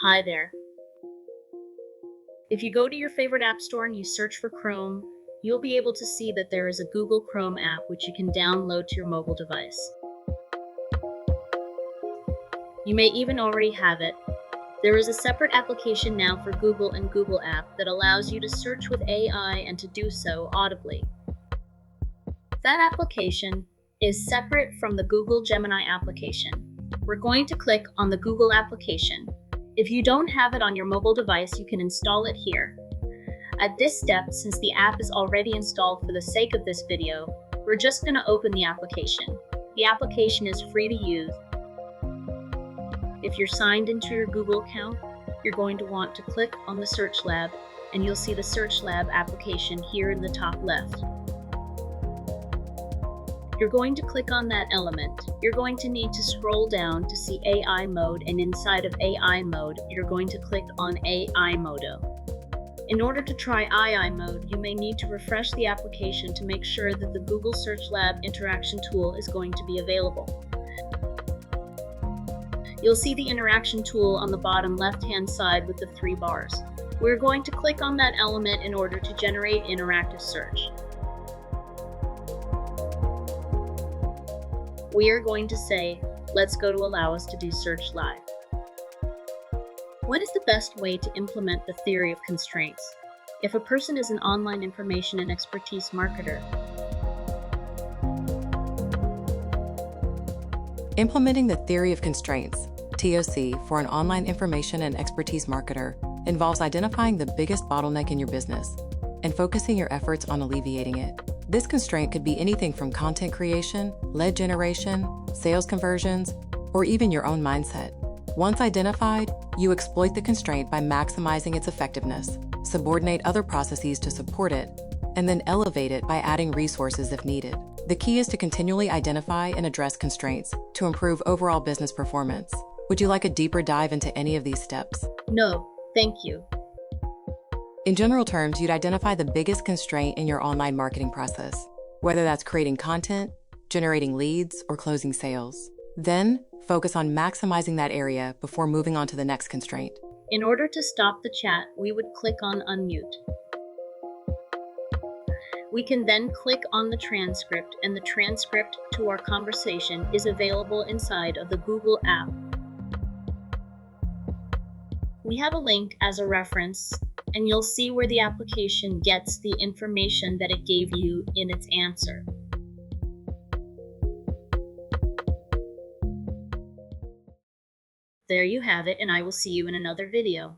Hi there. If you go to your favorite app store and you search for Chrome, you'll be able to see that there is a Google Chrome app which you can download to your mobile device. You may even already have it. There is a separate application now for Google and Google App that allows you to search with AI and to do so audibly. That application is separate from the Google Gemini application. We're going to click on the Google application. If you don't have it on your mobile device, you can install it here. At this step, since the app is already installed for the sake of this video, we're just going to open the application. The application is free to use. If you're signed into your Google account, you're going to want to click on the SearchLab, and you'll see the SearchLab application here in the top left. You're going to click on that element. You're going to need to scroll down to see AI mode, and inside of AI mode, you're going to click on AI Modo. In order to try AI mode, you may need to refresh the application to make sure that the Google SearchLab interaction tool is going to be available. You'll see the interaction tool on the bottom left-hand side with the 3 bars. We're going to click on that element in order to generate interactive search. We are going to say, let's go to allow us to do search live. What is the best way to implement the theory of constraints? If a person is an online information and expertise marketer, Implementing the theory of constraints, TOC, for an online information and expertise marketer involves identifying the biggest bottleneck in your business and focusing your efforts on alleviating it. This constraint could be anything from content creation, lead generation, sales conversions, or even your own mindset. Once identified, you exploit the constraint by maximizing its effectiveness, subordinate other processes to support it, and then elevate it by adding resources if needed. The key is to continually identify and address constraints to improve overall business performance. Would you like a deeper dive into any of these steps? No, thank you. In general terms, you'd identify the biggest constraint in your online marketing process, whether that's creating content, generating leads, or closing sales. Then, focus on maximizing that area before moving on to the next constraint. In order to stop the chat, we would click on unmute. We can then click on the transcript, and the transcript to our conversation is available inside of the Google app. We have a link as a reference, and you'll see where the application gets the information that it gave you in its answer. There you have it, and I will see you in another video.